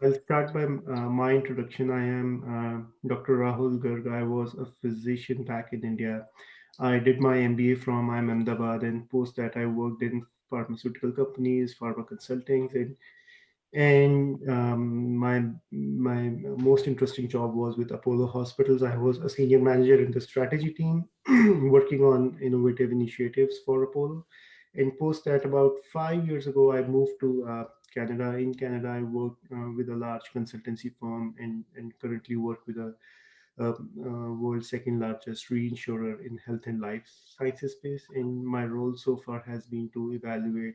I'll start by my introduction. I am Dr. Rahul Garg. I was a physician back in India. I did my MBA from IIM Ahmedabad, and post that I worked in pharmaceutical companies, pharma consulting, and my most interesting job was with Apollo Hospitals. I was a senior manager in the strategy team, working on innovative initiatives for Apollo. And post that, about 5 years ago, I moved to Canada. In Canada, I work with a large consultancy firm, and currently work with a world's second largest reinsurer in health and life sciences space. And my role so far has been to evaluate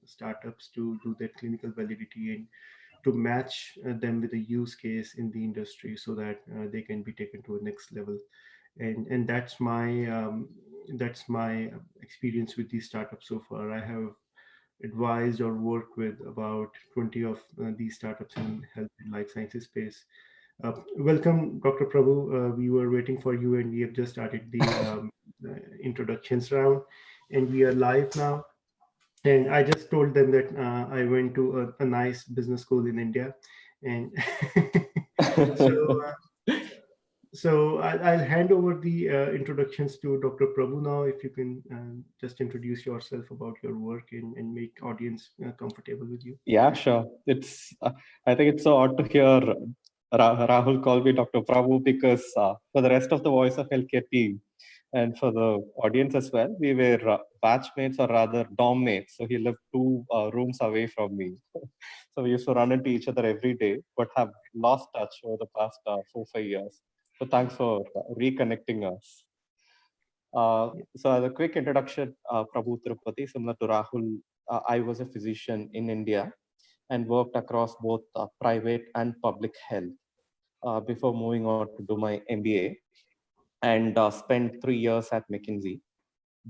startups to do their clinical validity and to match them with a use case in the industry so that they can be taken to a next level. And that's my experience with these startups so far. I have advised or worked with about 20 of these startups in health and life sciences space. Welcome, Dr. Prabhu. We were waiting for you, and we have just started the introductions round, and we are live now. And I just told them that I went to a nice business school in India, and so I'll hand over the introductions to Dr. Prabhu now. If you can just introduce yourself about your work and make audience comfortable with you. Yeah, sure. I think it's so odd to hear Rahul call me Dr. Prabhu because for the rest of the Voice of Healthcare team and for the audience as well, we were batchmates or rather dorm mates. So he lived two rooms away from me. So we used to run into each other every day, but have lost touch over the past 4 5 years. So thanks for reconnecting us. So as a quick introduction, Prabhu Tirupati, similar to Rahul, I was a physician in India and worked across both private and public health before moving on to do my MBA and spent 3 years at McKinsey.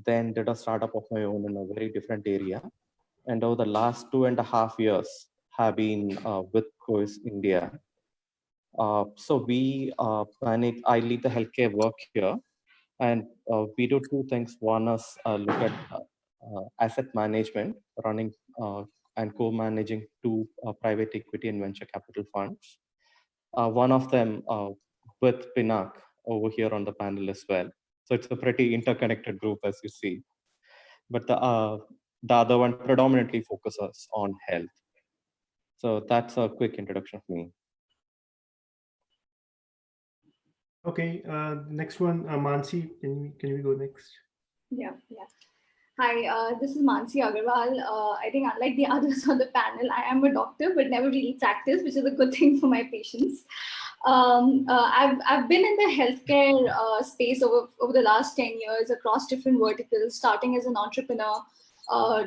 Then did a startup of my own in a very different area. And over the last 2.5 years have been with Cois India. So I lead the healthcare work here, and we do two things. One is look at asset management, running and co-managing two private equity and venture capital funds. One of them with Pinak over here on the panel as well. So it's a pretty interconnected group, as you see. But the other one predominantly focuses on health. So that's a quick introduction of me. Okay, next one, Mansi. Can we go next? Yeah, yeah. Hi, this is Mansi Agarwal. I think unlike the others on the panel, I am a doctor but never really practiced, which is a good thing for my patients. I've been in the healthcare space over the last 10 years across different verticals, starting as an entrepreneur. I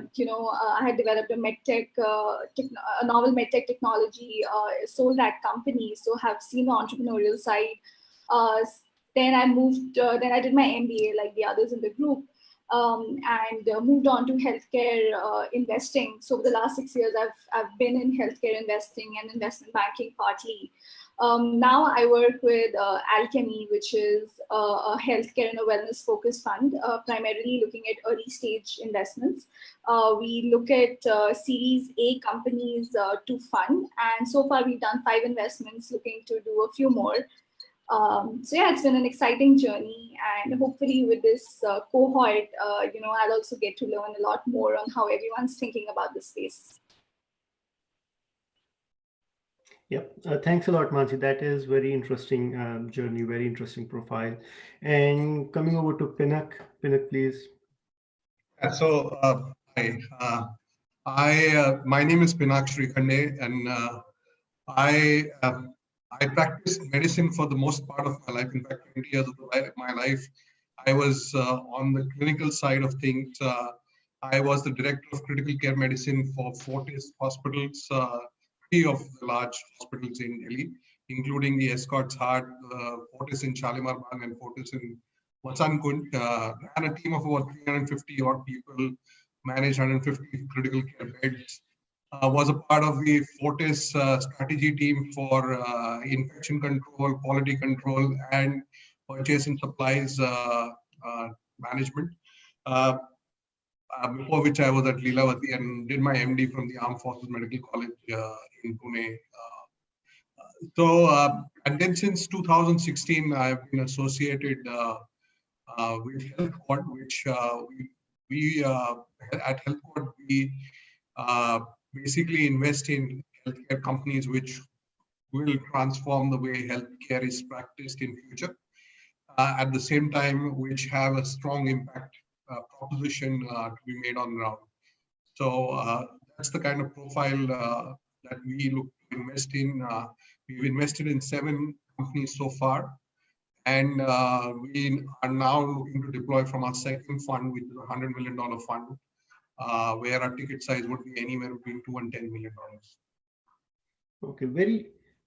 had developed a a novel medtech technology, sold that company, so have seen the entrepreneurial side. Uh, then I did my MBA like the others in the group, and moved on to healthcare investing. So, for the last 6 years, I've been in healthcare investing and investment banking partly. Now I work with Alchemy, which is a healthcare and a wellness focused fund, primarily looking at early stage investments. We look at Series A companies to fund, and so far we've done 5 investments, looking to do a few more. So yeah, it's been an exciting journey, and hopefully with this cohort, I'll also get to learn a lot more on how everyone's thinking about this space. Yep. Thanks a lot, Mansi. That is very interesting journey, very interesting profile. And coming over to Pinak. Pinak, please. Hi. My name is Pinak Srikhande, and I I practiced medicine for the most part of my life. In fact, 20 years of my life, I was on the clinical side of things. I was the director of critical care medicine for Fortis hospitals, three of the large hospitals in Delhi, including the Escorts Heart, Fortis in Shalimar Bagh, and Fortis in Vasant Kunj. Ran a team of about 350 odd people, managed 150 critical care beds. Was a part of the Fortis strategy team for infection control, quality control, and purchase and supplies management. Before which I was at Lilavati and did my MD from the Armed Forces Medical College in Pune. And then since 2016, I've been associated with HealthQuad, which we at HealthQuad, we basically invest in healthcare companies which will transform the way healthcare is practiced in future. At the same time, which have a strong impact proposition to be made on ground. So that's the kind of profile that we look to invest in. We've invested in 7 companies so far, and we are now looking to deploy from our second fund, which is a $100 million fund, where our ticket size would be anywhere between $2 and $10 million. Okay,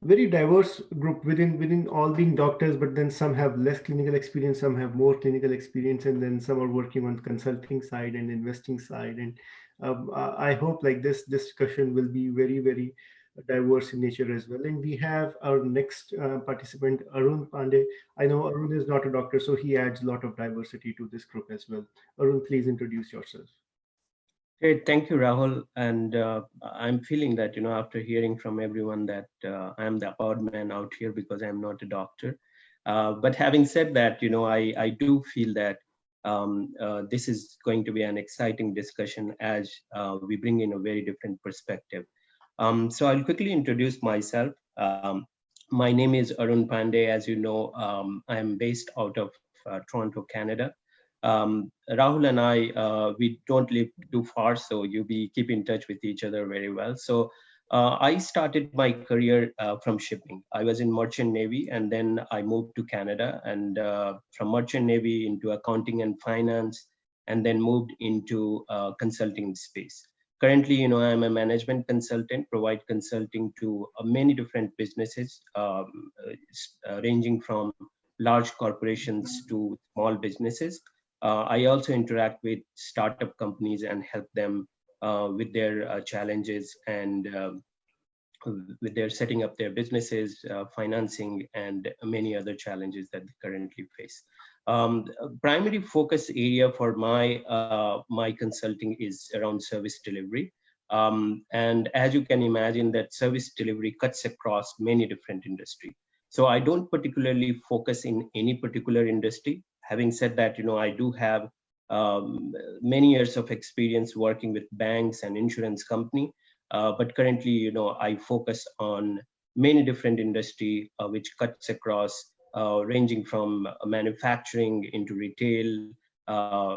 very diverse group within all being doctors, but then some have less clinical experience, some have more clinical experience, and then some are working on consulting side and investing side. And I hope like this discussion will be very diverse in nature as well. And we have our next participant, Arun Pandey. I know Arun is not a doctor, so he adds a lot of diversity to this group as well. Arun, please introduce yourself. Great, thank you, Rahul. And I'm feeling that, after hearing from everyone that I'm the odd man out here because I'm not a doctor. But having said that, I do feel that this is going to be an exciting discussion as we bring in a very different perspective. So I'll quickly introduce myself. My name is Arun Pandey. As you know, I am based out of Toronto, Canada. Rahul and I, we don't live too far, so we keep in touch with each other very well. So I started my career from shipping. I was in Merchant Navy, and then I moved to Canada, and from Merchant Navy into accounting and finance, and then moved into consulting space. Currently, I'm a management consultant, provide consulting to many different businesses, ranging from large corporations to small businesses. I also interact with startup companies and help them with their challenges and with their setting up their businesses, financing, and many other challenges that they currently face. Primary focus area for my consulting is around service delivery. And as you can imagine, that service delivery cuts across many different industries. So I don't particularly focus in any particular industry. Having said that, I do have many years of experience working with banks and insurance company, but currently, I focus on many different industry which cuts across, ranging from manufacturing into retail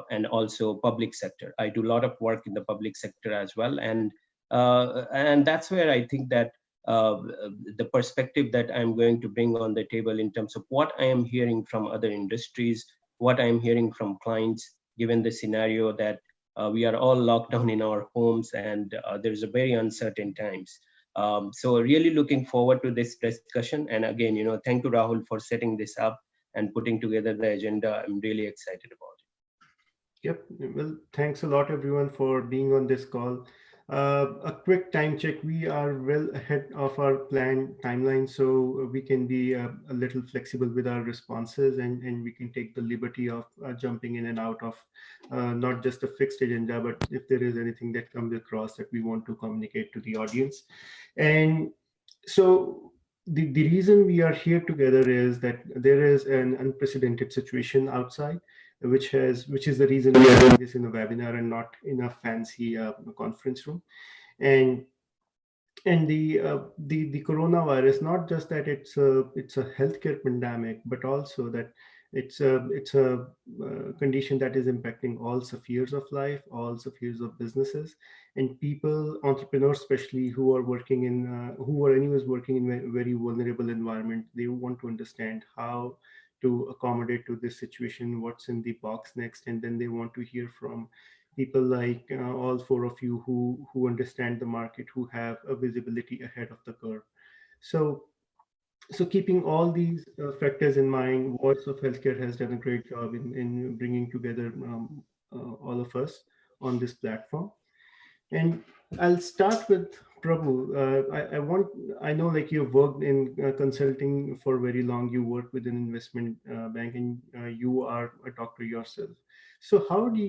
and also public sector. I do a lot of work in the public sector as well, and that's where I think that the perspective that I'm going to bring on the table in terms of what I am hearing from other industries, what I'm hearing from clients, given the scenario that we are all locked down in our homes and there's a very uncertain times. So really looking forward to this discussion. And again, thank you, Rahul, for setting this up and putting together the agenda. I'm really excited about it. Yep. Well, thanks a lot, everyone, for being on this call. A quick time check. We are well ahead of our planned timeline, so we can be a little flexible with our responses, and we can take the liberty of jumping in and out of not just a fixed agenda, but if there is anything that comes across that we want to communicate to the audience. And so the reason we are here together is that there is an unprecedented situation outside, which is the reason we are doing this in a webinar and not in a fancy conference room. And the coronavirus, not just that it's a healthcare pandemic, but also that it's a condition that is impacting all spheres of life, all spheres of businesses, and people, entrepreneurs especially, who are working in who are anyways working in a very vulnerable environment. They want to understand how to accommodate to this situation, what's in the box next, and then they want to hear from people like all 4 of you who understand the market, who have a visibility ahead of the curve. So keeping all these factors in mind, Voice of Healthcare has done a great job in bringing together all of us on this platform. And I'll start with Prabhu. I know like you've worked in consulting for very long. You work with an investment bank, and you are a doctor yourself. So how do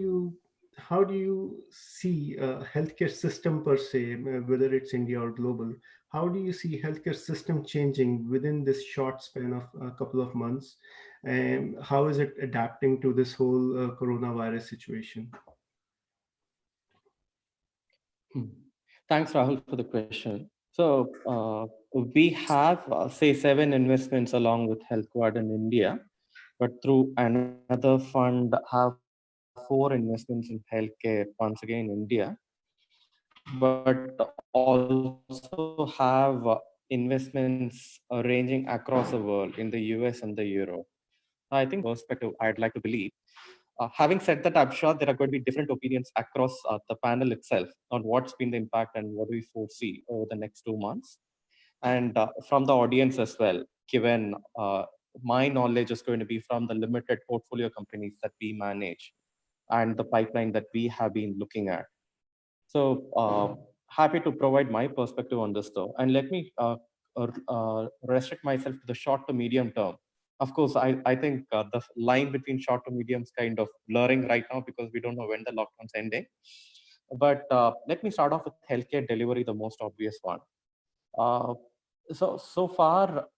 you see a healthcare system per se, whether it's India or global? how do you see healthcare system changing within this short span of a couple of months? And how is it adapting to this whole coronavirus situation? Thanks, Rahul, for the question. So we have, say, 7 investments along with HealthQuad in India, but through another fund have 4 investments in healthcare, once again in India, but also have investments ranging across the world in the US and the Europe. I think perspective I'd like to believe. Having said that, I'm sure there are going to be different opinions across the panel itself on what's been the impact and what do we foresee over the next 2 months. And from the audience as well, given my knowledge is going to be from the limited portfolio companies that we manage and the pipeline that we have been looking at. So happy to provide my perspective on this though. And let me restrict myself to the short to medium term. Of course, I think the line between short to medium is kind of blurring right now because we don't know when the lockdown's ending. But let me start off with healthcare delivery, the most obvious one. Uh, so far,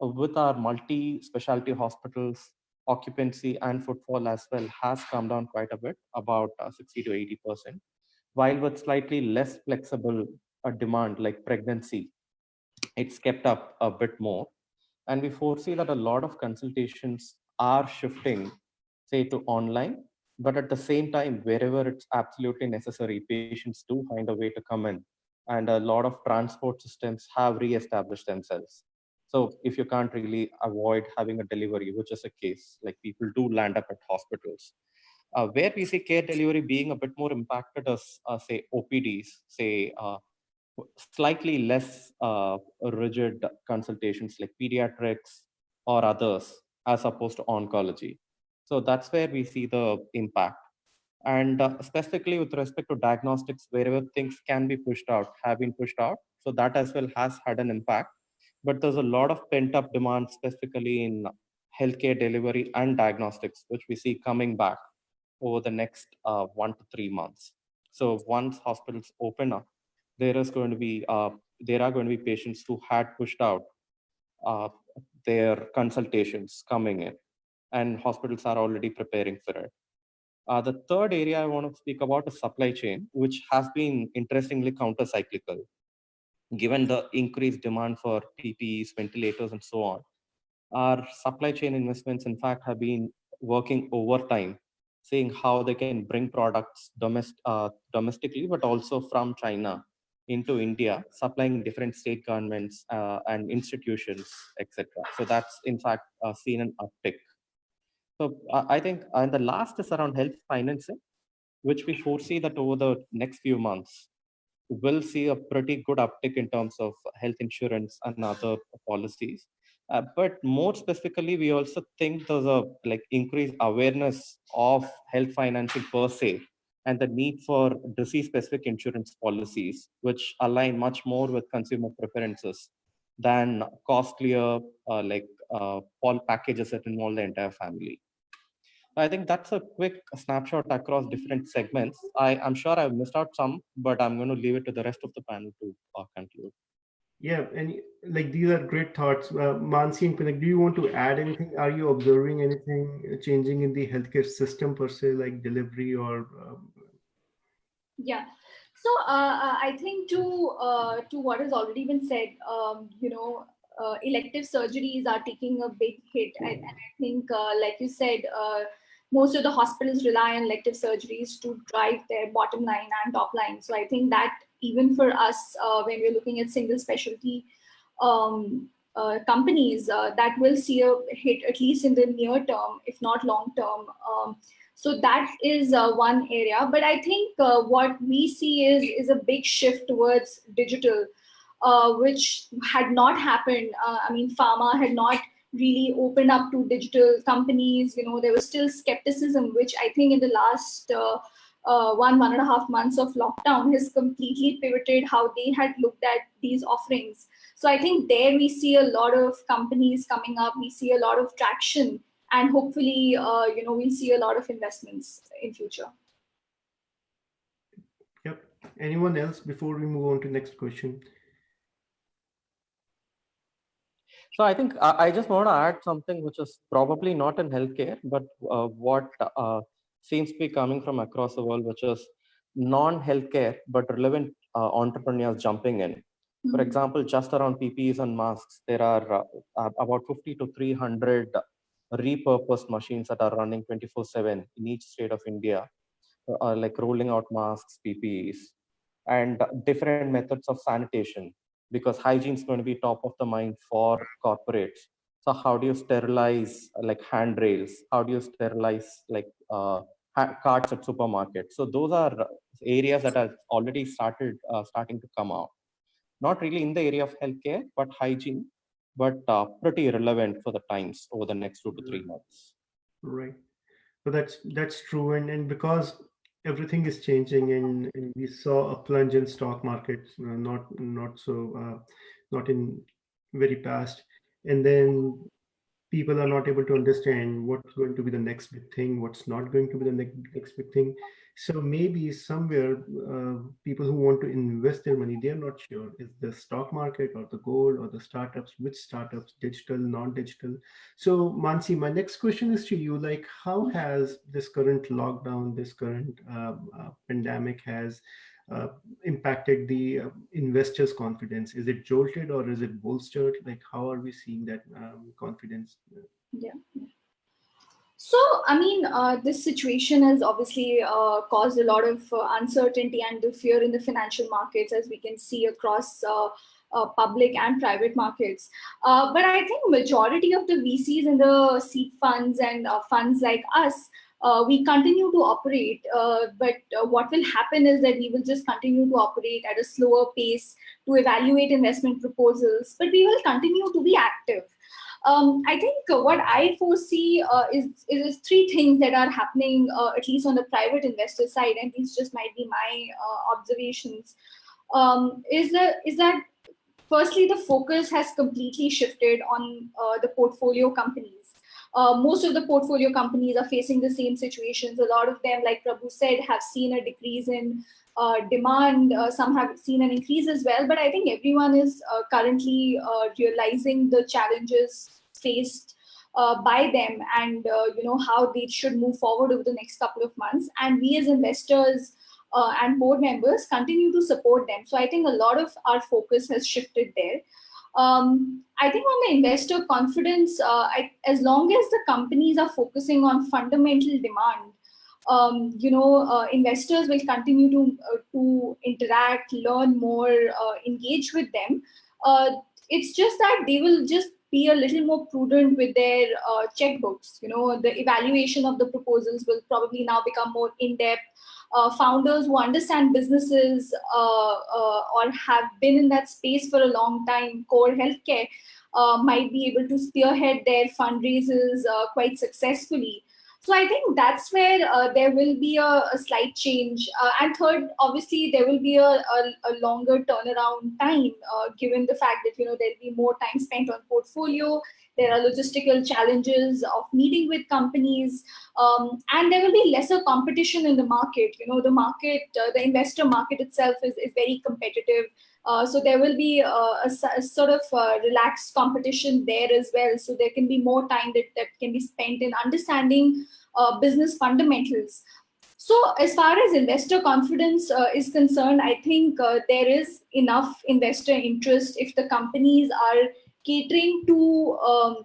with our multi-specialty hospitals, occupancy and footfall as well has come down quite a bit, about 60 to 80%. While with slightly less flexible demand like pregnancy, it's kept up a bit more. And we foresee that a lot of consultations are shifting, say, to online. But at the same time, wherever it's absolutely necessary, patients do find a way to come in. And a lot of transport systems have re-established themselves. So if you can't really avoid having a delivery, which is a case, like people do land up at hospitals. Where we see care delivery being a bit more impacted as, say, OPDs, say, slightly less rigid consultations like pediatrics or others as opposed to oncology. So that's where we see the impact. And specifically with respect to diagnostics, wherever things can be pushed out, have been pushed out. So that as well has had an impact. But there's a lot of pent up demand, specifically in healthcare delivery and diagnostics, which we see coming back over the next 1 to 3 months. So once hospitals open up, there are going to be patients who had pushed out uh, their consultations coming in, and hospitals are already preparing for it. The third area I want to speak about is supply chain, which has been interestingly counter-cyclical, given the increased demand for PPEs, ventilators, and so on. Our supply chain investments, in fact, have been working overtime, seeing how they can bring products domestically, but also from China into India, supplying different state governments and institutions, etc. So that's, in fact, seen an uptick. So I think and the last is around health financing, which we foresee that over the next few months, will see a pretty good uptick in terms of health insurance and other policies. But more specifically, we also think there's a increased awareness of health financing per se, and the need for disease-specific insurance policies, which align much more with consumer preferences than costlier all packages that involve the entire family. I think that's a quick snapshot across different segments. I'm sure I've missed out some, but I'm going to leave it to the rest of the panel to conclude. Yeah, and these are great thoughts. Mansi and Pinak, do you want to add anything? Are you observing anything changing in the healthcare system per se, like delivery or? Yeah. So I think to what has already been said, elective surgeries are taking a big hit, and I think, like you said, most of the hospitals rely on elective surgeries to drive their bottom line and top line. So I think that even for us, when we're looking at single specialty companies, that will see a hit at least in the near term, if not long term. So that is one area. But I think what we see is a big shift towards digital, which had not happened. I mean, pharma had not really opened up to digital companies. There was still skepticism, which I think in the last 1.5 months of lockdown has completely pivoted how they had looked at these offerings. So I think there we see a lot of companies coming up. We see a lot of traction, and hopefully, we'll see a lot of investments in future. Yep. Anyone else before we move on to next question? So I think I just want to add something which is probably not in healthcare, but what seems to be coming from across the world, which is non-healthcare but relevant entrepreneurs jumping in. For example, just around PPEs and masks, there are about 50 to 300 repurposed machines that are running 24/7 in each state of India, like rolling out masks, PPEs, and different methods of sanitation, because hygiene is going to be top of the mind for corporates. So how do you sterilize like handrails? How do you sterilize like carts at supermarkets? So those are areas that are already starting to come out. Not really in the area of healthcare, but hygiene, but pretty relevant for the times over the next 2 to 3 months. Right. So that's true, and because everything is changing, and we saw a plunge in stock markets, not in very past, and then people are not able to understand what's going to be the next big thing, what's not going to be the next big thing. So maybe somewhere, people who want to invest their money, they're not sure is the stock market or the gold or the startups, which startups, digital, non-digital. So Mansi, my next question is to you, like how has this current lockdown, this current pandemic has impacted the investors' confidence? Is it jolted or is it bolstered? Like, how are we seeing that confidence? Yeah. So, I mean, this situation has obviously caused a lot of uncertainty and the fear in the financial markets, as we can see across public and private markets. But I think majority of the VCs and the seed funds and funds like us, we continue to operate. But what will happen is that we will just continue to operate at a slower pace to evaluate investment proposals, but we will continue to be active. I think what I foresee is three things that are happening, at least on the private investor side, and these just might be my observations. Is that firstly, the focus has completely shifted on the portfolio companies. Most of the portfolio companies are facing the same situations. A lot of them, like Prabhu said, have seen a decrease in demand. Some have seen an increase as well, but I think everyone is currently realizing the challenges faced by them, and how they should move forward over the next couple of months. And we as investors and board members continue to support them. So I think a lot of our focus has shifted there. I think on the investor confidence, as long as the companies are focusing on fundamental demand, investors will continue to interact, learn more, engage with them. It's just that they will just be a little more prudent with their checkbooks. The evaluation of the proposals will probably now become more in-depth. Founders who understand businesses or have been in that space for a long time, core healthcare, might be able to spearhead their fundraisers quite successfully. So I think that's where there will be a slight change. And third, obviously, there will be a longer turnaround time, given the fact that there'll be more time spent on portfolio. There are logistical challenges of meeting with companies, and there will be lesser competition in the market. The market, the investor market itself is very competitive. So there will be a sort of relaxed competition there as well. So there can be more time that can be spent in understanding business fundamentals. So as far as investor confidence is concerned, I think there is enough investor interest if the companies are catering to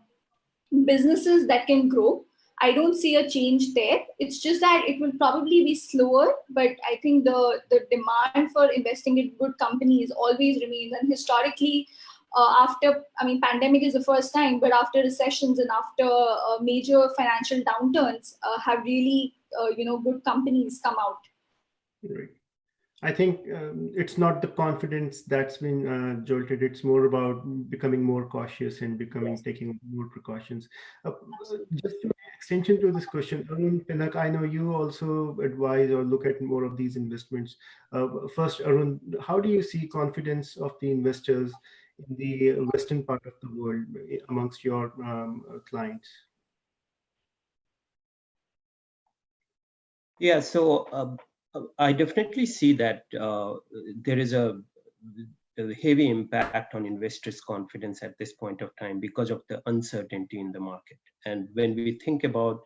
businesses that can grow. I don't see a change there. It's just that it will probably be slower, but I think the demand for investing in good companies always remains. And historically, pandemic is the first time, but after recessions and after major financial downturns, have really, good companies come out. Right. I think it's not the confidence that's been jolted. It's more about becoming more cautious and taking more precautions. Just to extension to this question, Arun, Pinak, I know you also advise or look at more of these investments. First, Arun, how do you see confidence of the investors in the western part of the world amongst your clients? Yeah, so I definitely see that there is a heavy impact on investors' confidence at this point of time because of the uncertainty in the market. And when we think about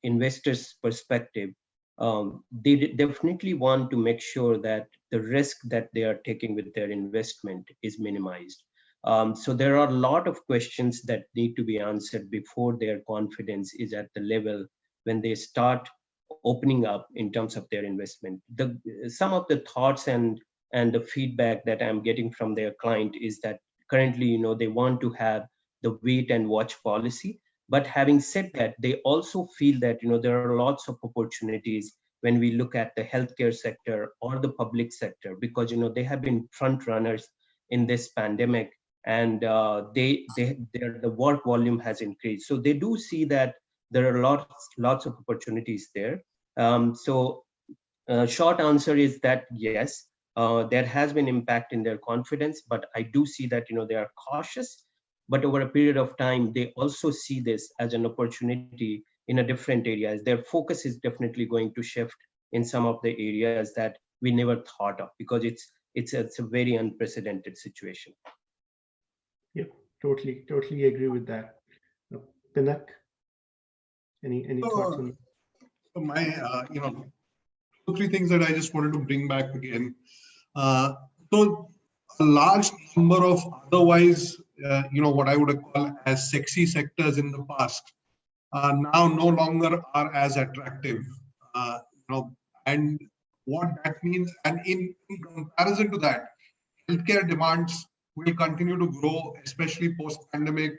investors' perspective, they definitely want to make sure that the risk that they are taking with their investment is minimized. So there are a lot of questions that need to be answered before their confidence is at the level when they start opening up in terms of their investment. Some of the thoughts and the feedback that I'm getting from their client is that currently, they want to have the wait and watch policy. But having said that, they also feel that there are lots of opportunities when we look at the healthcare sector or the public sector, because they have been front runners in this pandemic, and the work volume has increased. So they do see that there are lots of opportunities there. Short answer is that yes, there has been impact in their confidence, but I do see that they are cautious. But over a period of time, they also see this as an opportunity in a different areas. Their focus is definitely going to shift in some of the areas that we never thought of, because it's a very unprecedented situation. Yep, totally agree with that. Pinak, any thoughts on? So my, 2-3 things that I just wanted to bring back again. So a large number of otherwise, what I would call as sexy sectors in the past, now no longer are as attractive. And what that means, and in comparison to that, healthcare demands will continue to grow, especially post-pandemic.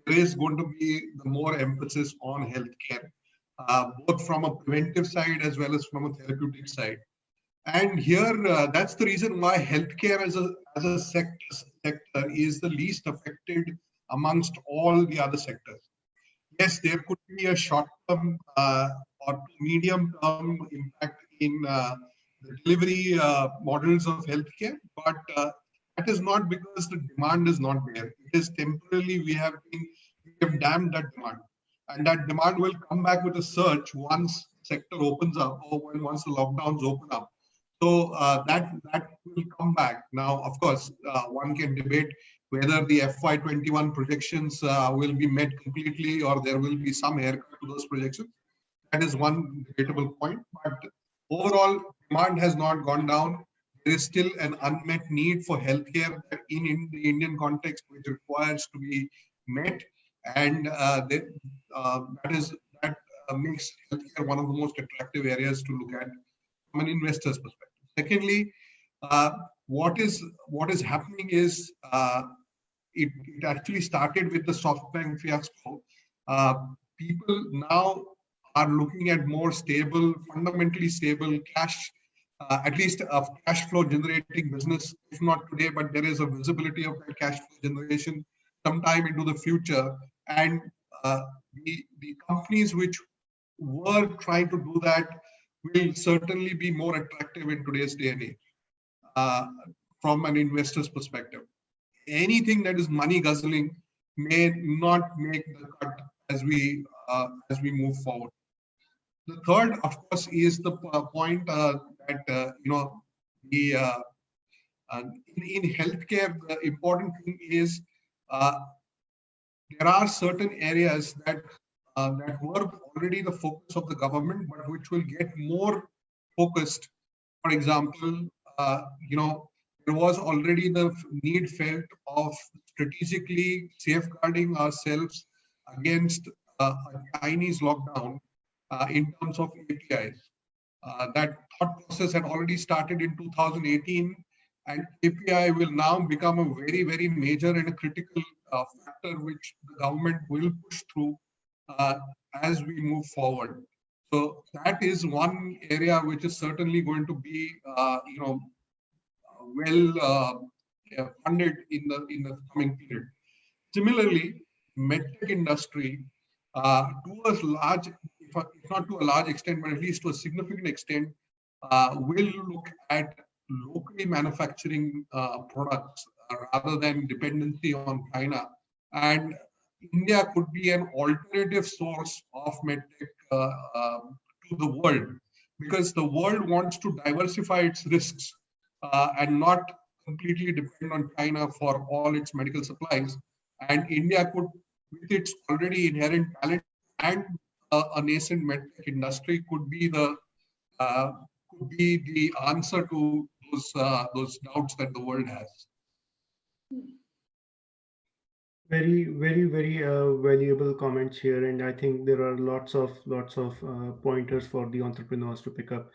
There is going to be the more emphasis on healthcare, both from a preventive side as well as from a therapeutic side. And here, that's the reason why healthcare as a sector is the least affected amongst all the other sectors. Yes, there could be a short-term or medium-term impact in the delivery models of healthcare, but that is not because the demand is not there. It is temporarily we have dammed that demand, and that demand will come back with a surge once sector opens up, or once the lockdowns open up. So that will come back. Now, of course, one can debate whether the FY21 projections will be met completely, or there will be some haircut to those projections. That is one debatable point. But overall, demand has not gone down. There is still an unmet need for healthcare in the Indian context, which requires to be met, and that makes healthcare one of the most attractive areas to look at from an investor's perspective. Secondly, what is happening is it actually started with the SoftBank fiasco. People now are looking at more stable, fundamentally stable cash, at least a cash flow generating business, if not today, but there is a visibility of that cash flow generation sometime into the future. And the companies which were trying to do that will certainly be more attractive in today's day and age from an investor's perspective. Anything that is money guzzling may not make the cut as we move forward. The third, of course, is the point that in healthcare, the important thing is there are certain areas that were already the focus of the government, but which will get more focused. For example, there was already the need felt of strategically safeguarding ourselves against a Chinese lockdown in terms of APIs. That thought process had already started in 2018, and API will now become a very, very major and a critical factor which the government will push through as we move forward. So that is one area which is certainly going to be, well funded in the coming period. Similarly, medtech industry, to a large, if not to a large extent, but at least to a significant extent, will look at locally manufacturing products rather than dependency on China. And India could be an alternative source of medtech to the world, because the world wants to diversify its risks. and not completely depend on China for all its medical supplies. And India could, with its already inherent talent and a nascent medtech industry, uh, could be the answer to those doubts that the world has. Very valuable comments here, and I think there are lots of pointers for the entrepreneurs to pick up.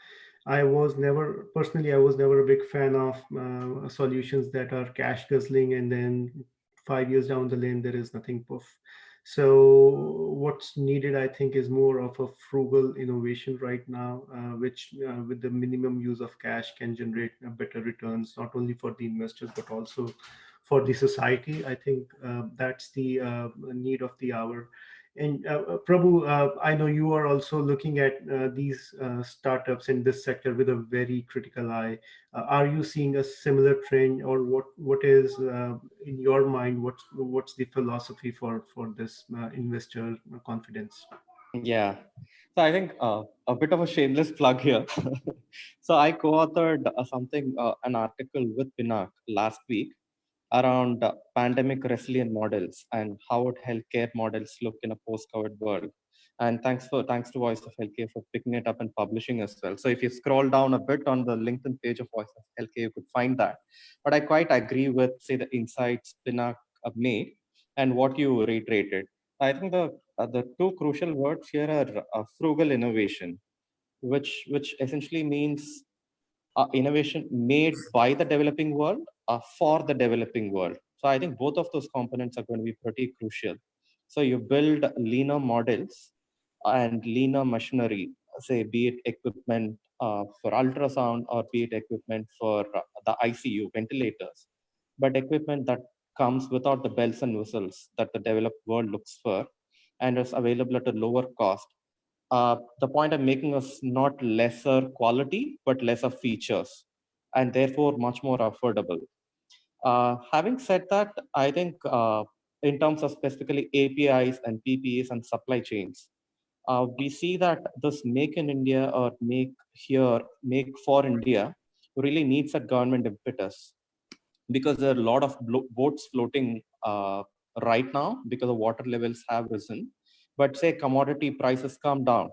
I was never a big fan of solutions that are cash guzzling, and then 5 years down the lane there is nothing poof. So what's needed, I think, is more of a frugal innovation right now, which with the minimum use of cash can generate better returns, not only for the investors but also for the society. I think that's the need of the hour. And Prabhu, I know you are also looking at these startups in this sector with a very critical eye. Are you seeing a similar trend, or what is in your mind? What's the philosophy for this investor confidence? Yeah. So I think a bit of a shameless plug here. So I co-authored an article with Pinak last week around pandemic resilient models and how would healthcare models look in a post-COVID world. And thanks to Voice of Healthcare for picking it up and publishing as well. So if you scroll down a bit on the LinkedIn page of Voice of Healthcare, you could find that. But I quite agree with, say, the insights Pinak made and what you reiterated. I think the two crucial words here are frugal innovation, which essentially means innovation made by the developing world for the developing world. So I think both of those components are going to be pretty crucial. So you build leaner models and leaner machinery, say, be it equipment for ultrasound or be it equipment for the ICU ventilators, but equipment that comes without the bells and whistles that the developed world looks for and is available at a lower cost. The point I'm making is not lesser quality, but lesser features, and therefore much more affordable. Having said that, I think in terms of specifically APIs and PPAs and supply chains, we see that this make in India or make for India really needs a government impetus, because there are a lot of boats floating right now because the water levels have risen. But say commodity prices come down,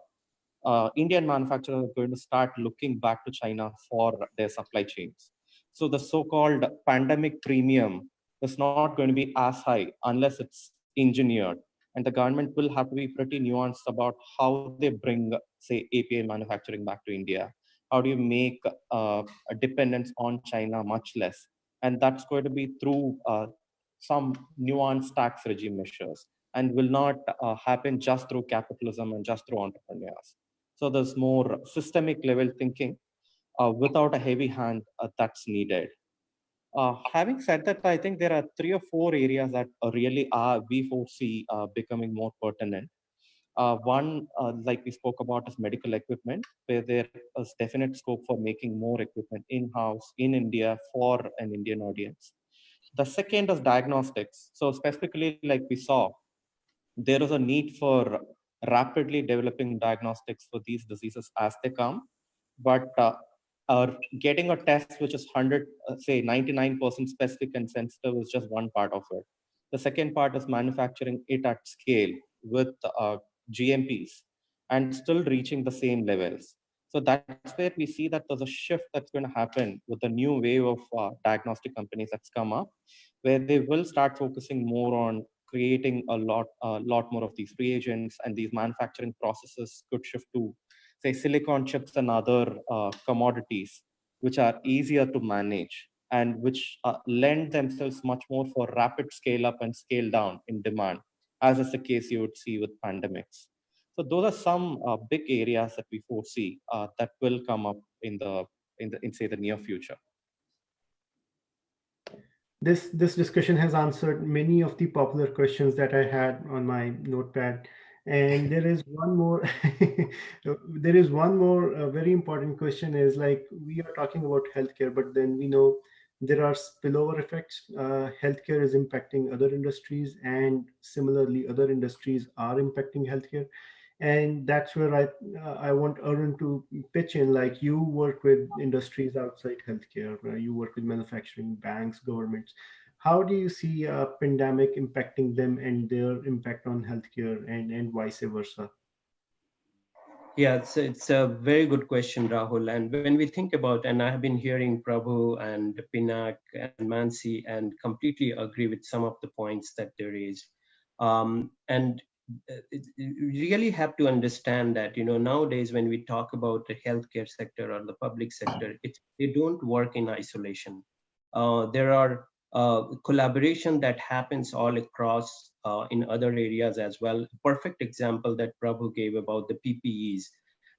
Indian manufacturers are going to start looking back to China for their supply chains. So the so-called pandemic premium is not going to be as high unless it's engineered. And the government will have to be pretty nuanced about how they bring, say, API manufacturing back to India. How do you make a dependence on China much less? And that's going to be through some nuanced tax regime measures, and will not happen just through capitalism and just through entrepreneurs. So there's more systemic level thinking without a heavy hand that's needed. Having said that, I think there are 3 or 4 areas that really are we foresee becoming more pertinent. One, like we spoke about, is medical equipment, where there is definite scope for making more equipment in-house in India for an Indian audience. The second is diagnostics. So specifically, like we saw, there is a need for rapidly developing diagnostics for these diseases as they come, but getting a test which is 99% specific and sensitive is just one part of it. The second part is manufacturing it at scale with GMPs and still reaching the same levels. So that's where we see that there's a shift that's going to happen with the new wave of diagnostic companies that's come up, where they will start focusing more on creating a lot more of these reagents, and these manufacturing processes could shift to, say, silicon chips and other commodities, which are easier to manage and which lend themselves much more for rapid scale up and scale down in demand, as is the case you would see with pandemics. So those are some big areas that we foresee that will come up in say the near future. This discussion has answered many of the popular questions that I had on my notepad, and there is one more. There is one more very important question. Is like we are talking about healthcare, but then we know there are spillover effects. Healthcare is impacting other industries, and similarly, other industries are impacting healthcare. And that's where I want Arun to pitch in. Like, you work with industries outside healthcare, you work with manufacturing, banks, governments. How do you see a pandemic impacting them and their impact on healthcare, and vice versa? Yeah, it's a very good question, Rahul. And when we think about, and I have been hearing Prabhu and Pinak and Mansi, and completely agree with some of the points that they raised. And you really have to understand that, nowadays when we talk about the healthcare sector or the public sector, they don't work in isolation. There are collaboration that happens all across in other areas as well. Perfect example that Prabhu gave about the PPEs.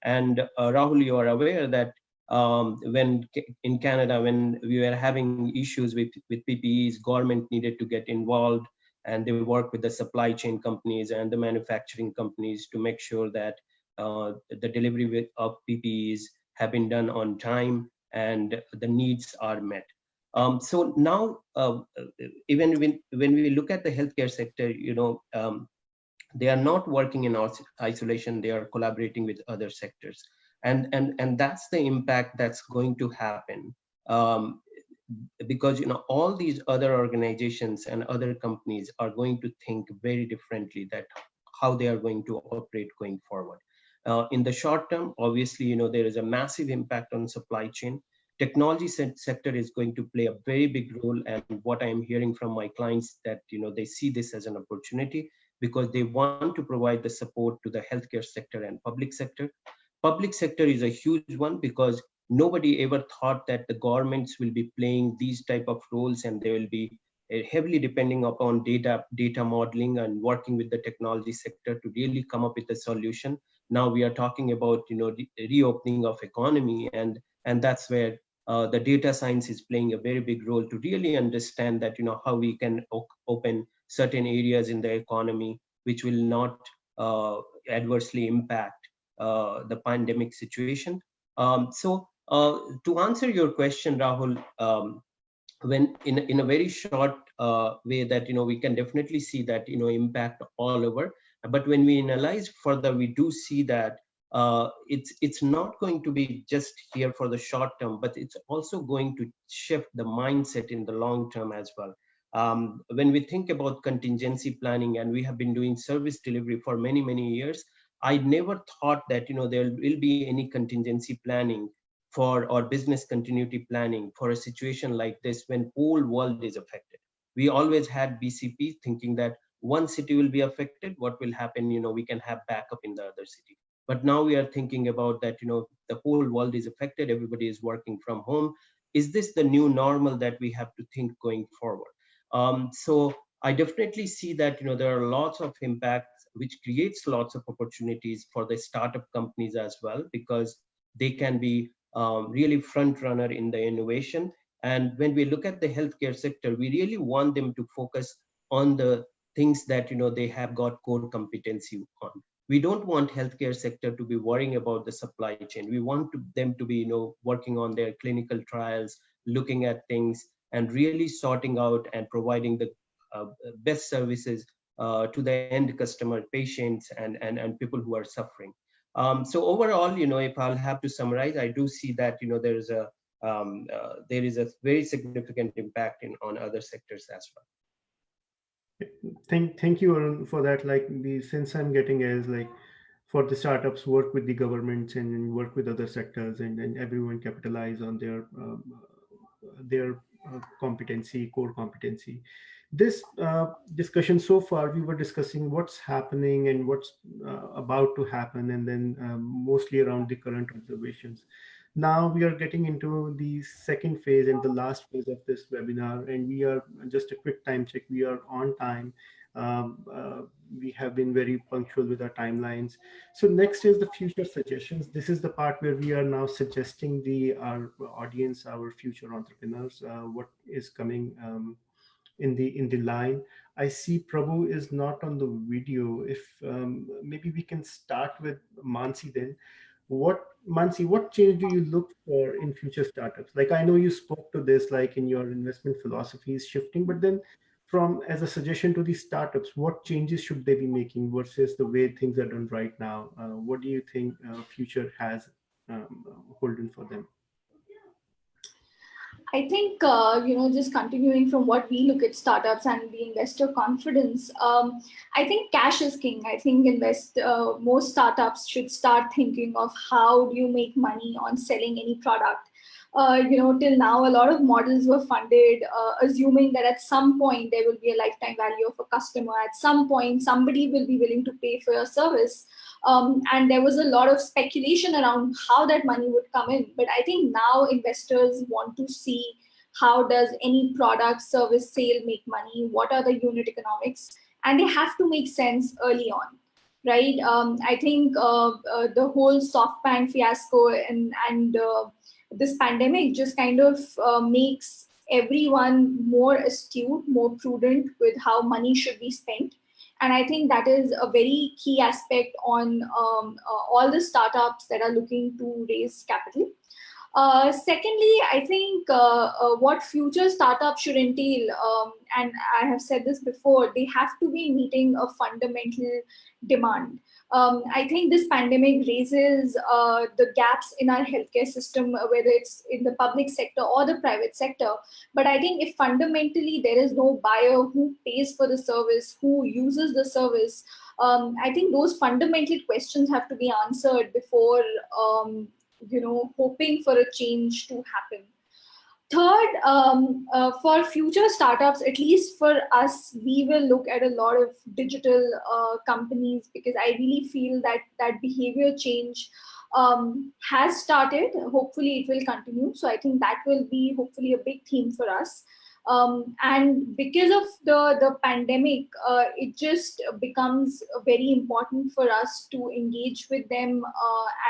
And Rahul, you are aware that in Canada, when we were having issues with PPEs, government needed to get involved, and they work with the supply chain companies and the manufacturing companies to make sure that the delivery of PPEs have been done on time and the needs are met. So now, even when we look at the healthcare sector, they are not working in isolation. They are collaborating with other sectors, and that's the impact that's going to happen. Um, because all these other organizations and other companies are going to think very differently that how they are going to operate going forward. In the short term, obviously, there is a massive impact on supply chain. Technology sector is going to play a very big role, and what I am hearing from my clients that they see this as an opportunity because they want to provide the support to the healthcare sector and public sector. Public sector is a huge one because nobody ever thought that the governments will be playing these type of roles, and they will be heavily depending upon data modeling and working with the technology sector to really come up with a solution. Now we are talking about reopening of economy, and that's where the data science is playing a very big role to really understand that how we can open certain areas in the economy which will not adversely impact the pandemic situation. So to answer your question, Rahul, when in a very short way that we can definitely see that impact all over, but when we analyze further, we do see that it's not going to be just here for the short term, but it's also going to shift the mindset in the long term as well. When we think about contingency planning, and we have been doing service delivery for many years, I never thought that there will be any contingency planning for or business continuity planning for a situation like this when whole world is affected. We always had BCP thinking that one city will be affected, what will happen, we can have backup in the other city. But now we are thinking about that, the whole world is affected, everybody is working from home. Is this the new normal that we have to think going forward? So I definitely see that there are lots of impacts, which creates lots of opportunities for the startup companies as well, because they can be really front runner in the innovation. And when we look at the healthcare sector, we really want them to focus on the things that they have got core competency on. We don't want healthcare sector to be worrying about the supply chain. We want them to be working on their clinical trials, looking at things, and really sorting out and providing the best services to the end customer, patients, and people who are suffering. So overall, if I'll have to summarize, I do see that there is a very significant impact on other sectors as well. Thank you, Arun, for that. Like, the sense I'm getting is, like, for the startups, work with the governments and work with other sectors, and everyone capitalize on their competency, core competency. This discussion so far, we were discussing what's happening and what's about to happen, and then mostly around the current observations. Now we are getting into the second phase and the last phase of this webinar, and we are, just a quick time check, we are on time. We have been very punctual with our timelines. So next is the future suggestions. This is the part where we are now suggesting our audience, our future entrepreneurs, what is coming in the line. I see Prabhu is not on the video. If maybe we can start with Mansi then. Mansi, what change do you look for in future startups? Like, I know you spoke to this, like, in your investment philosophy is shifting, but then from as a suggestion to these startups, what changes should they be making versus the way things are done right now? What do you think future has holding for them? I think, just continuing from what we look at startups and the investor confidence, I think cash is king. I think most startups should start thinking of how do you make money on selling any product. Till now, a lot of models were funded, assuming that at some point there will be a lifetime value of a customer. At some point, somebody will be willing to pay for your service. And there was a lot of speculation around how that money would come in. But I think now investors want to see how does any product, service, sale make money? What are the unit economics? And they have to make sense early on, right? I think the whole SoftBank fiasco and this pandemic just kind of makes everyone more astute, more prudent with how money should be spent. And I think that is a very key aspect on all the startups that are looking to raise capital. Secondly, I think what future startups should entail, and I have said this before, they have to be meeting a fundamental demand. I think this pandemic raises the gaps in our healthcare system, whether it's in the public sector or the private sector. But I think if fundamentally there is no buyer who pays for the service, who uses the service, I think those fundamental questions have to be answered before hoping for a change to happen. Third, for future startups, at least for us, we will look at a lot of digital companies, because I really feel that behavior change has started. Hopefully it will continue. So I think that will be hopefully a big theme for us. And because of the pandemic, it just becomes very important for us to engage with them,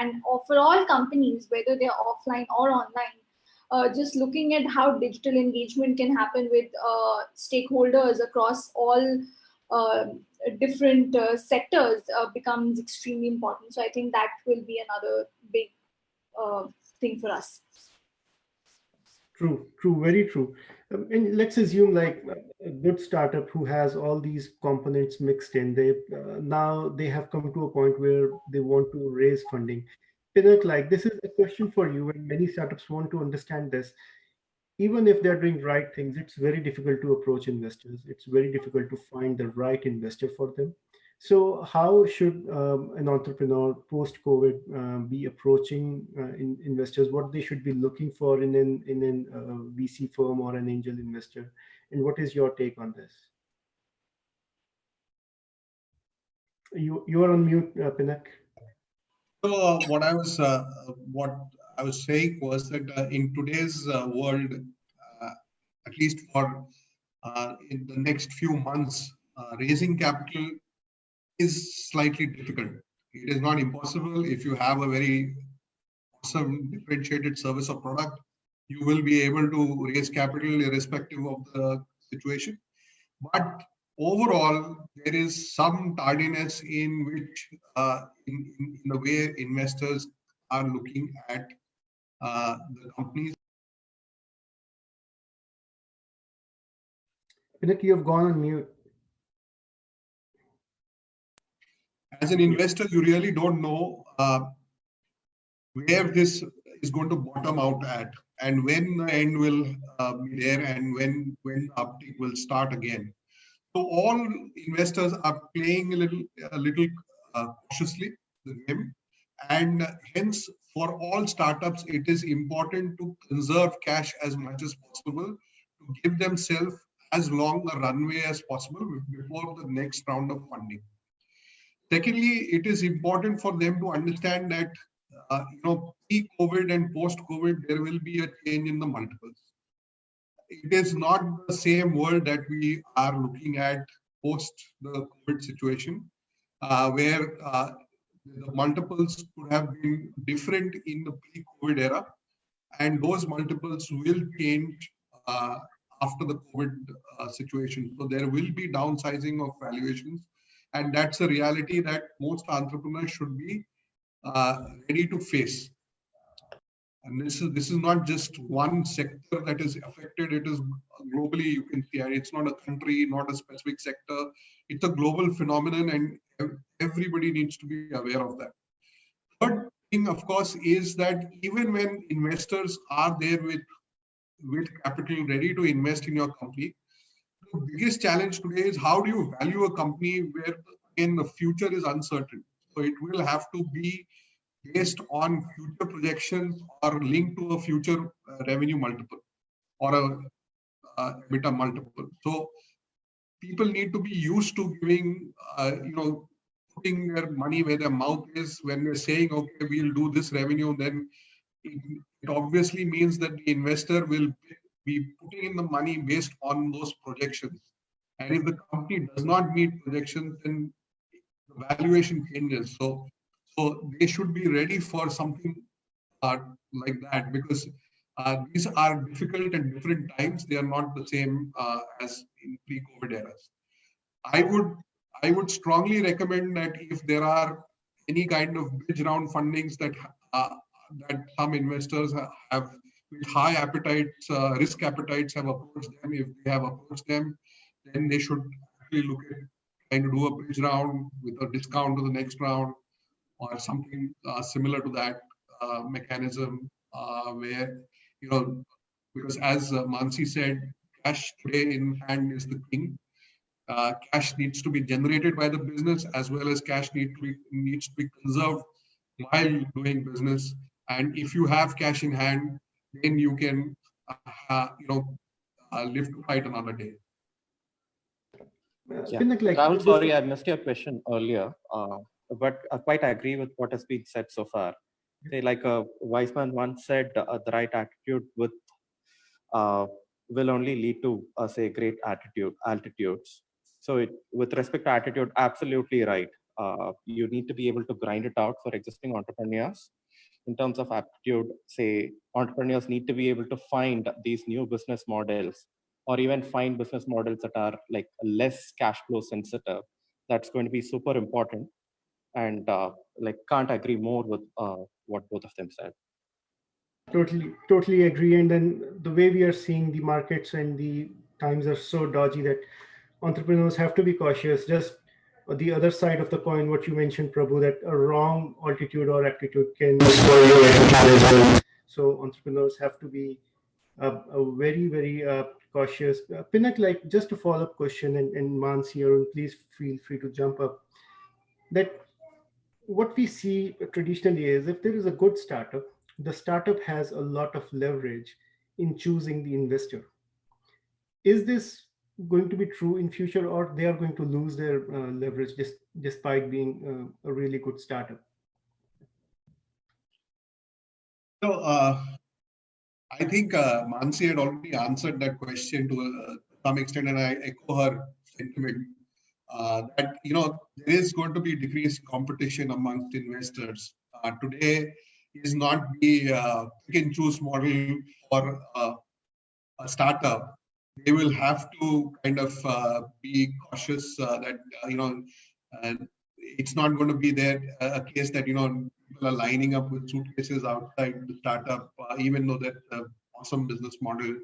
and for all companies, whether they're offline or online, just looking at how digital engagement can happen with stakeholders across all different sectors becomes extremely important. So I think that will be another big thing for us. True, very true. And let's assume like a good startup who has all these components mixed in, now they have come to a point where they want to raise funding. Pinak, like this is a question for you, and many startups want to understand this. Even if they're doing right things, it's very difficult to approach investors. It's very difficult to find the right investor for them. So how should an entrepreneur post-COVID be approaching investors? What they should be looking for in an VC firm or an angel investor? And what is your take on this? You are on mute, Pinak. So what I was saying was that in today's world, at least for in the next few months, raising capital is slightly difficult. It is not impossible. If you have a very awesome differentiated service or product, you will be able to raise capital irrespective of the situation. But overall, there is some tardiness in which, in the way investors are looking at the companies. Pinak, you have gone on mute. As an investor, you really don't know where this is going to bottom out at, and when the end will be there, and when the uptick will start again. So all investors are playing a little cautiously the game, and hence for all startups, it is important to conserve cash as much as possible to give themselves as long a runway as possible before the next round of funding. Secondly, it is important for them to understand that pre-COVID and post-COVID, there will be a change in the multiples. It is not the same world that we are looking at post the COVID situation, where the multiples could have been different in the pre-COVID era, and those multiples will change after the COVID situation. So there will be downsizing of valuations, and that's a reality that most entrepreneurs should be ready to face. And this is not just one sector that is affected. It is globally, you can see, and it's not a country, not a specific sector. It's a global phenomenon, and everybody needs to be aware of that. Third thing, of course, is that even when investors are there with capital ready to invest in your company, the biggest challenge today is how do you value a company where again the future is uncertain. So it will have to be based on future projections or linked to a future revenue multiple or a EBITDA multiple. So people need to be used to giving, putting their money where their mouth is. When we're saying, okay, we'll do this revenue, then it obviously means that the investor will be putting in the money based on those projections. And if the company does not meet projections, then the valuation changes. So they should be ready for something like that, because these are difficult and different times. They are not the same as in pre-COVID eras. I would strongly recommend that if there are any kind of bridge round fundings that some investors have with high appetites, risk appetites have approached them. If they have approached them, then they should actually look at trying to do a bridge round with a discount to the next round or something similar to that mechanism where, because as Mansi said, cash today in hand is the king. Cash needs to be generated by the business as well as cash needs to be conserved while doing business. And if you have cash in hand, then you can, live to fight another day. Yeah. Pinak, Rahul, sorry, I missed your question earlier, but I quite agree with what has been said so far. Say, like a wise man once said, the right attitude will only lead to, say, great altitudes. So with respect to attitude, absolutely right. You need to be able to grind it out for existing entrepreneurs. In terms of aptitude, say, entrepreneurs need to be able to find these new business models, or even find business models that are like less cash flow sensitive. That's going to be super important. And can't agree more with what both of them said. Totally agree. And then the way we are seeing the markets and the times are so dodgy that entrepreneurs have to be cautious. Just the other side of the coin, what you mentioned, Prabhu, that a wrong altitude or aptitude can spoil your management. So entrepreneurs have to be very cautious. Pinak, like just a follow-up question, and Mansi, Arun, please feel free to jump up. That what we see traditionally is if there is a good startup, the startup has a lot of leverage in choosing the investor. Is this going to be true in future, or they are going to lose their leverage despite being a really good startup? So I think Mansi had already answered that question to some extent, and I echo her sentiment that there is going to be decreased competition amongst investors. Today is not the pick and choose model for a startup. They will have to kind of be cautious that it's not going to be there a case that people are lining up with suitcases outside the startup, even though that's an awesome business model,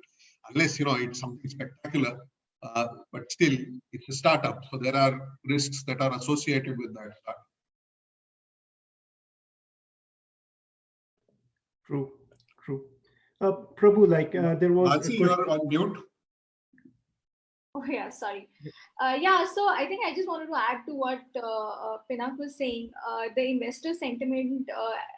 unless it's something spectacular. But still, it's a startup, so there are risks that are associated with that startup. True. Prabhu, there was Mansi, you're on mute. Oh yeah, sorry. So I think I just wanted to add to what Pinak was saying. The investor sentiment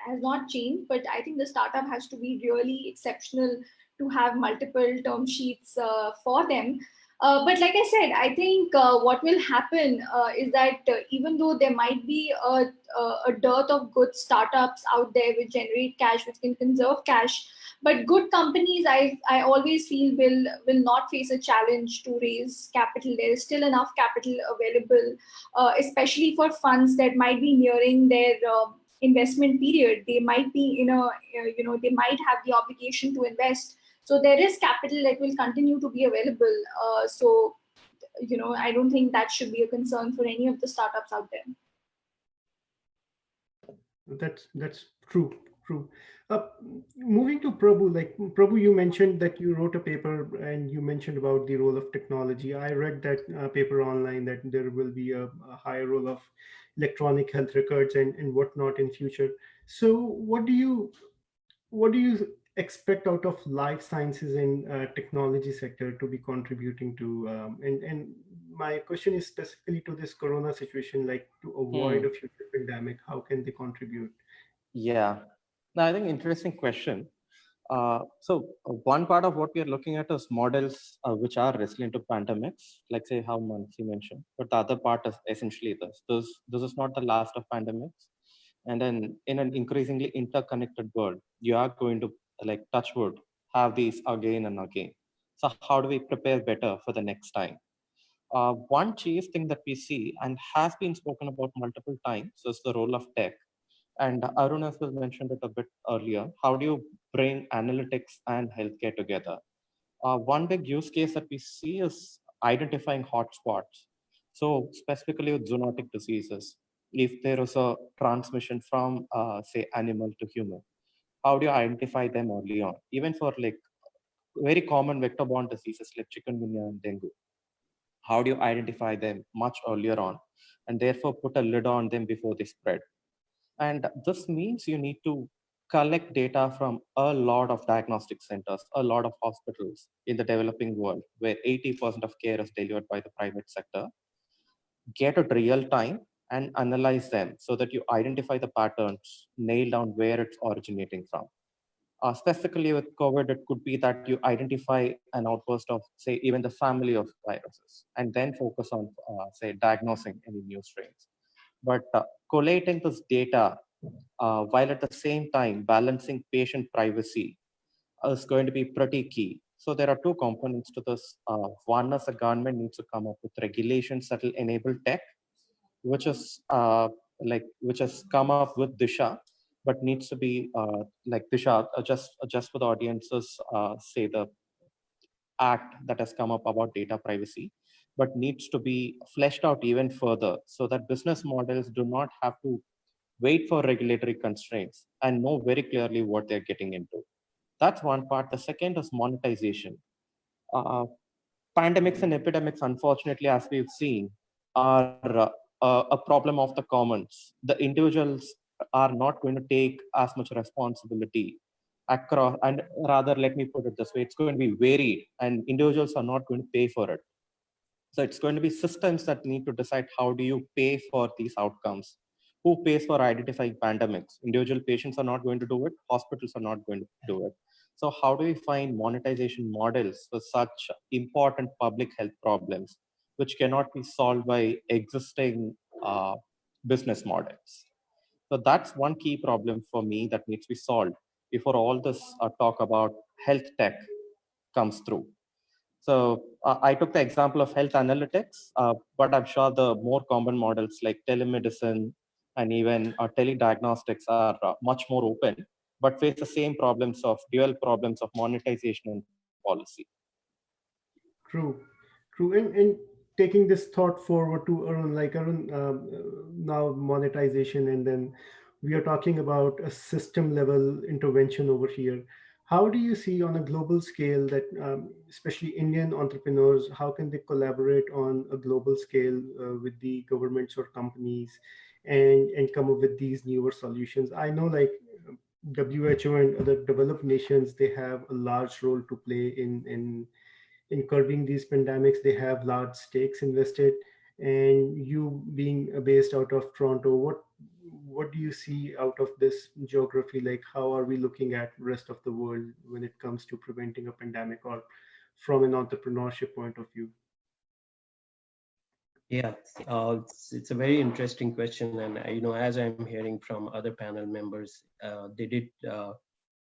has not changed, but I think the startup has to be really exceptional to have multiple term sheets for them. But like I said, I think what will happen is that even though there might be a dearth of good startups out there which generate cash, which can conserve cash, but good companies, I always feel will not face a challenge to raise capital. There is still enough capital available, especially for funds that might be nearing their investment period. They might be they might have the obligation to invest. So there is capital that will continue to be available. I don't think that should be a concern for any of the startups out there. That's true. True. Moving to Prabhu, like Prabhu, you mentioned that you wrote a paper and you mentioned about the role of technology. I read that paper online that there will be a higher role of electronic health records and whatnot in future. So, what do you expect out of life sciences and technology sector to be contributing to? And my question is specifically to this Corona situation, like to avoid Hmm. a future pandemic. How can they contribute? Yeah. Now, I think interesting question. One part of what we are looking at is models which are resilient to pandemics, like say how Mansi mentioned. But the other part is essentially this. This is not the last of pandemics. And then in an increasingly interconnected world, you are going to, like touch wood, have these again and again. So how do we prepare better for the next time? One chief thing that we see and has been spoken about multiple times is the role of tech. And Arun as well mentioned it a bit earlier. How do you bring analytics and healthcare together? One big use case that we see is identifying hotspots. So specifically with zoonotic diseases, if there is a transmission from, say, animal to human, how do you identify them early on? Even for like very common vector-borne diseases like chikungunya and dengue, how do you identify them much earlier on, and therefore put a lid on them before they spread? And this means you need to collect data from a lot of diagnostic centers, a lot of hospitals in the developing world, where 80% of care is delivered by the private sector, get it real time and analyze them so that you identify the patterns, nail down where it's originating from. Specifically with COVID, it could be that you identify an outburst of, say, even the family of viruses, and then focus on, say, diagnosing any new strains. But collating this data while at the same time balancing patient privacy is going to be pretty key. So there are two components to this. One is the government needs to come up with regulations that will enable tech, which is which has come up with Disha, but needs to be like Disha. Just for the audiences, say the act that has come up about data privacy, but needs to be fleshed out even further so that business models do not have to wait for regulatory constraints and know very clearly what they're getting into. That's one part. The second is monetization. Uh, Pandemics and epidemics, unfortunately, as we've seen, are a problem of the commons. The individuals are not going to take as much responsibility across, and rather, let me put it this way, it's going to be varied, and individuals are not going to pay for it. So it's going to be systems that need to decide how do you pay for these outcomes. Who pays for identifying pandemics? Individual patients are not going to do it. Hospitals are not going to do it. So how do we find monetization models for such important public health problems, which cannot be solved by existing business models? So that's one key problem for me that needs to be solved before all this talk about health tech comes through. So I took the example of health analytics, but I'm sure the more common models like telemedicine and even telediagnostics are much more open, but face the same problems of dual problems of monetization and policy. True, true. And taking this thought forward to Arun, like Arun, now monetization, and then we are talking about a system level intervention over here. How do you see on a global scale that, especially Indian entrepreneurs, how can they collaborate on a global scale with the governments or companies and come up with these newer solutions? I know like WHO and other developed nations, they have a large role to play in curbing these pandemics. They have large stakes invested. And you being based out of Toronto, what do you see out of this geography? Like, how are we looking at rest of the world when it comes to preventing a pandemic, or from an entrepreneurship point of view? Yeah, it's a very interesting question, and as I'm hearing from other panel members, they did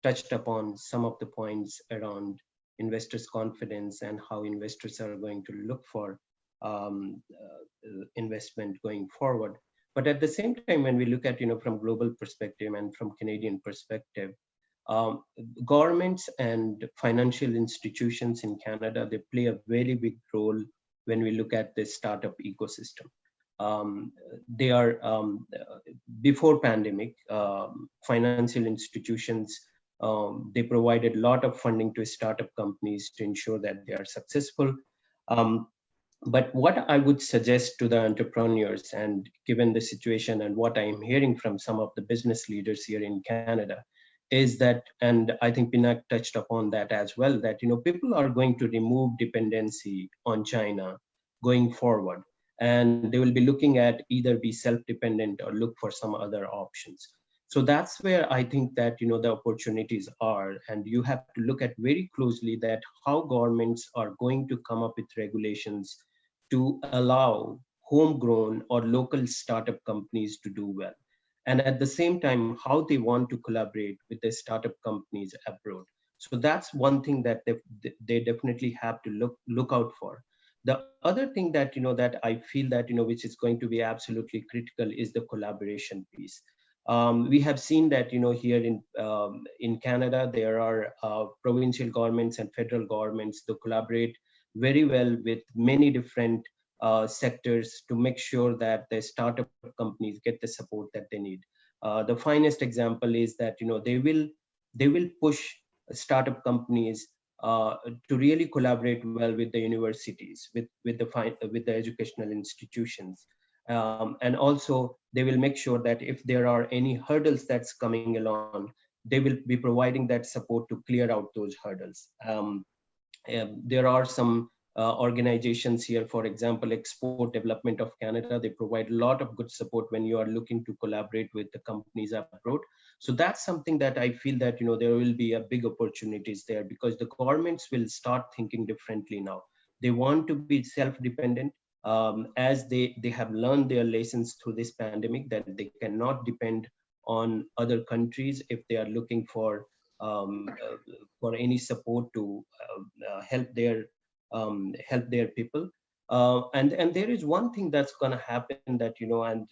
touched upon some of the points around investors' confidence and how investors are going to look for investment going forward. But at the same time, when we look at from global perspective and from Canadian perspective, um, governments and financial institutions in Canada, they play a very big role when we look at the startup ecosystem. they are before pandemic, financial institutions, they provided a lot of funding to startup companies to ensure that they are successful. But what I would suggest to the entrepreneurs, and given the situation and what I am hearing from some of the business leaders here in Canada, is that, and I think Pinak touched upon that as well, that people are going to remove dependency on China going forward, and they will be looking at either be self-dependent or look for some other options. So that's where I think that the opportunities are, and you have to look at very closely that how governments are going to come up with regulations to allow homegrown or local startup companies to do well, and at the same time how they want to collaborate with the startup companies abroad. So that's one thing that they definitely have to look out for. The other thing that that I feel that which is going to be absolutely critical is the collaboration piece. We have seen that here in Canada there are provincial governments and federal governments to collaborate very well with many different sectors to make sure that the startup companies get the support that they need. The finest example is that they will push startup companies to really collaborate well with the universities, with the educational institutions, and also they will make sure that if there are any hurdles that's coming along, they will be providing that support to clear out those hurdles. There are some organizations here, for example, Export Development of Canada. They provide a lot of good support when you are looking to collaborate with the companies abroad. So that's something that I feel that there will be a big opportunities there, because the governments will start thinking differently now. They want to be self-dependent, as they have learned their lessons through this pandemic, that they cannot depend on other countries if they are looking for any support to help their people. And there is one thing that's going to happen that and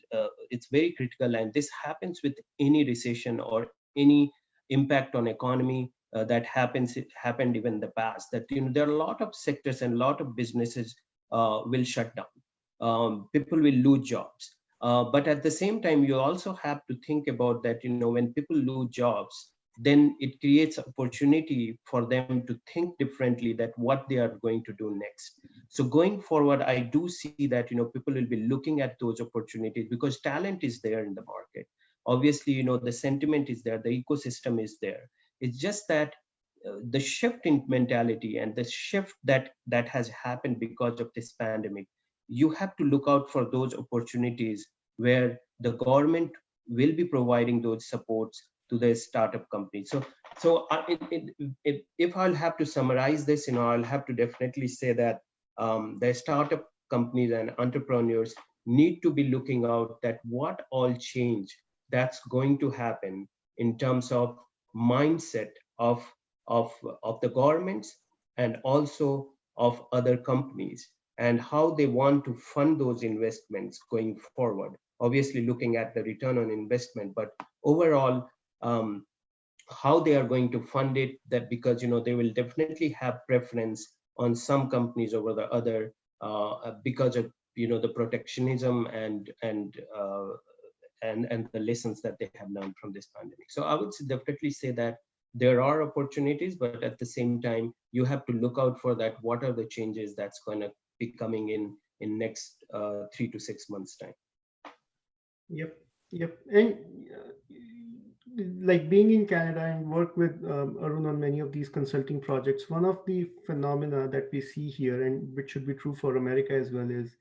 it's very critical, and this happens with any recession or any impact on economy that happens. It happened even in the past, that there are a lot of sectors and a lot of businesses will shut down. People will lose jobs. But at the same time, you also have to think about that when people lose jobs, then it creates opportunity for them to think differently, that what they are going to do next. So going forward, I do see that people will be looking at those opportunities, because talent is there in the market. Obviously, the sentiment is there, the ecosystem is there. It's just that the shift in mentality and the shift that has happened because of this pandemic, you have to look out for those opportunities where the government will be providing those supports to the startup company. So if I'll have to summarize this, I'll have to definitely say that the startup companies and entrepreneurs need to be looking out that what all change that's going to happen in terms of mindset of the governments and also of other companies, and how they want to fund those investments going forward. Obviously looking at the return on investment, but overall how they are going to fund it, that because they will definitely have preference on some companies over the other because of the protectionism and the lessons that they have learned from this pandemic. So I would definitely say that there are opportunities, but at the same time you have to look out for that what are the changes that's going to be coming in next 3 to 6 months time. Yep. And like being in Canada and work with Arun on many of these consulting projects, one of the phenomena that we see here, and which should be true for America as well, is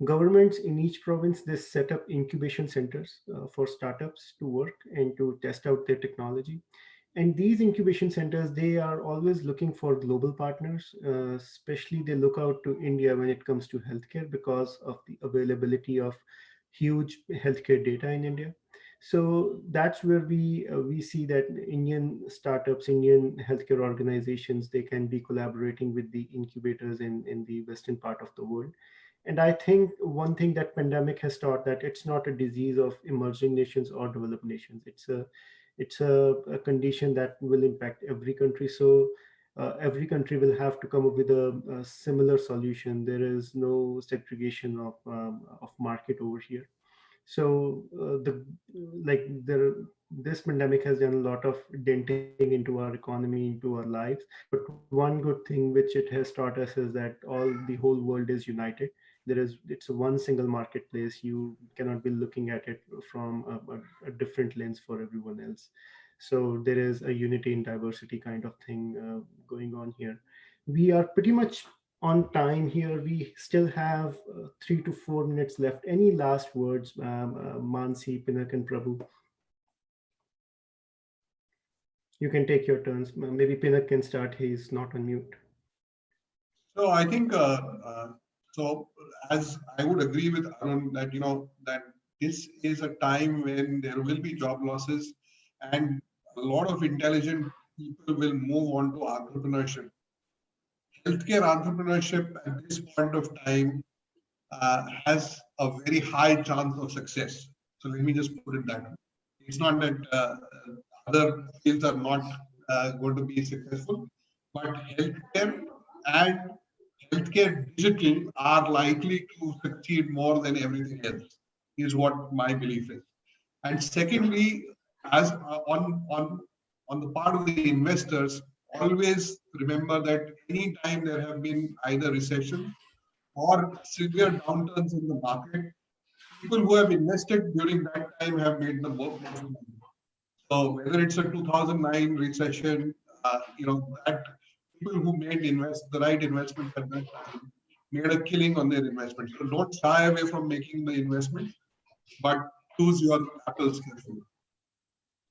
governments in each province, they set up incubation centers for startups to work and to test out their technology. And these incubation centers, they are always looking for global partners, especially they look out to India when it comes to healthcare because of the availability of huge healthcare data in India. So that's where we see that Indian startups, Indian healthcare organizations, they can be collaborating with the incubators in the western part of the world. And I think one thing that pandemic has taught, that it's not a disease of emerging nations or developed nations. It's a condition that will impact every country. So every country will have to come up with a similar solution. There is no segregation of market over here. So this pandemic has done a lot of denting into our economy, into our lives. But one good thing which it has taught us is that the whole world is united. It's one single marketplace. You cannot be looking at it from a different lens for everyone else. So there is a unity in diversity kind of thing going on here. We are pretty much on time here. We still have 3 to 4 minutes left. Any last words, Mansi, Pinak, and Prabhu? You can take your turns. Maybe Pinak can start. He's not on mute. So I think, so as I would agree with Arun that, that this is a time when there will be job losses and a lot of intelligent people will move on to entrepreneurship. Healthcare entrepreneurship at this point of time has a very high chance of success. So let me just put it that way. It's not that other fields are not going to be successful, but healthcare and healthcare digital are likely to succeed more than everything else, is what my belief is. And secondly, as on the part of the investors, always remember that any time there have been either recession or severe downturns in the market, people who have invested during that time have made the most money. So whether it's a 2009 recession, that people who made the right investment at that time made a killing on their investment. So don't shy away from making the investment, but choose your battles carefully.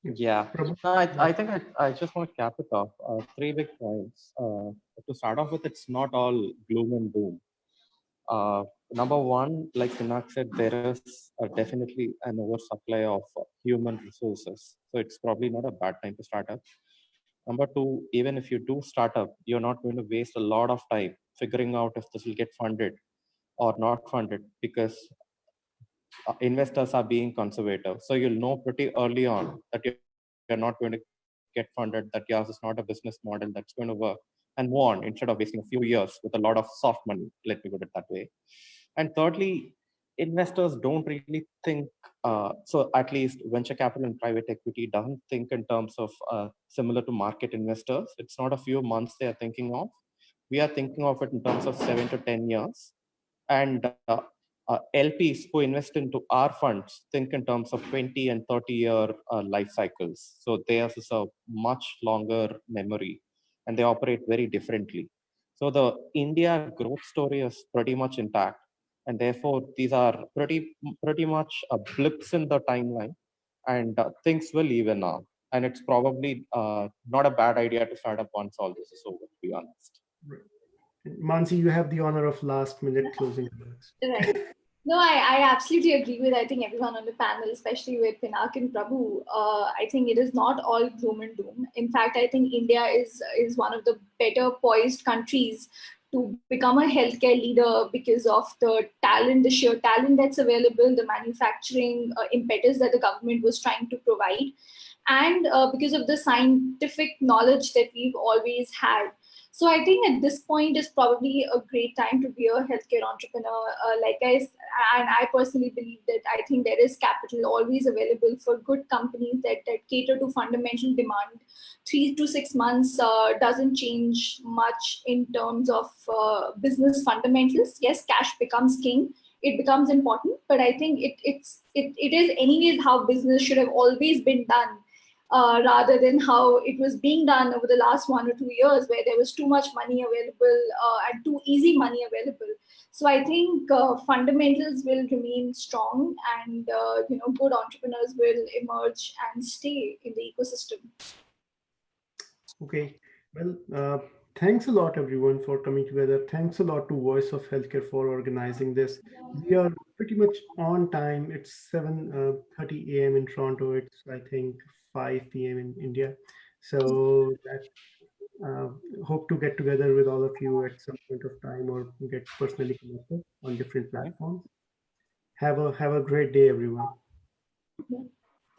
Yeah, no, I think I just want to cap it off. 3 big points. To start off with, it's not all gloom and doom. Number one, like Pinak said, there is definitely an oversupply of human resources. So it's probably not a bad time to start up. Number two, even if you do start up, you're not going to waste a lot of time figuring out if this will get funded or not funded, because investors are being conservative. So you'll know pretty early on that you're not going to get funded, that yours is not a business model that's going to work, and move on instead of wasting a few years with a lot of soft money. Let me put it that way. And thirdly, investors don't really think, so at least venture capital and private equity doesn't think in terms of similar to market investors. It's not a few months they are thinking of. We are thinking of it in terms of 7 to 10 years. And LPs who invest into our funds think in terms of 20 and 30-year life cycles. So theirs is a much longer memory, and they operate very differently. So the India growth story is pretty much intact, and therefore these are pretty much blips in the timeline, and things will even out. And it's probably not a bad idea to start up once all this is over, to be honest. Mansi, you have the honor of last minute closing words. Right. No, I absolutely agree with, I think, everyone on the panel, especially with Pinak and Prabhu. I think it is not all gloom and doom. In fact, I think India is one of the better poised countries to become a healthcare leader because of the talent, the sheer talent that's available, the manufacturing impetus that the government was trying to provide, and because of the scientific knowledge that we've always had. So I think at this point is probably a great time to be a healthcare entrepreneur. I personally believe that I think there is capital always available for good companies that cater to fundamental demand. 3 to 6 months doesn't change much in terms of business fundamentals. Yes, cash becomes king. It becomes important, but I think it is anyways how business should have always been done. Rather than how it was being done over the last 1 or 2 years, where there was too much money available and too easy money available. So I think fundamentals will remain strong, and good entrepreneurs will emerge and stay in the ecosystem. Okay, well, thanks a lot, everyone, for coming together. Thanks a lot to Voice of Healthcare for organizing this. We are pretty much on time. It's 7:30 a.m. in Toronto. It's, I think, 5 p.m. in India. So hope to get together with all of you at some point of time, or get personally connected on different platforms. Have a great day, everyone.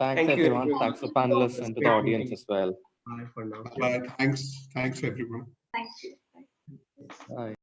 Thanks, everyone. Thanks to panelists and to the audience as well. Bye for now. Bye. Thanks everyone. Thank you. Bye. Bye.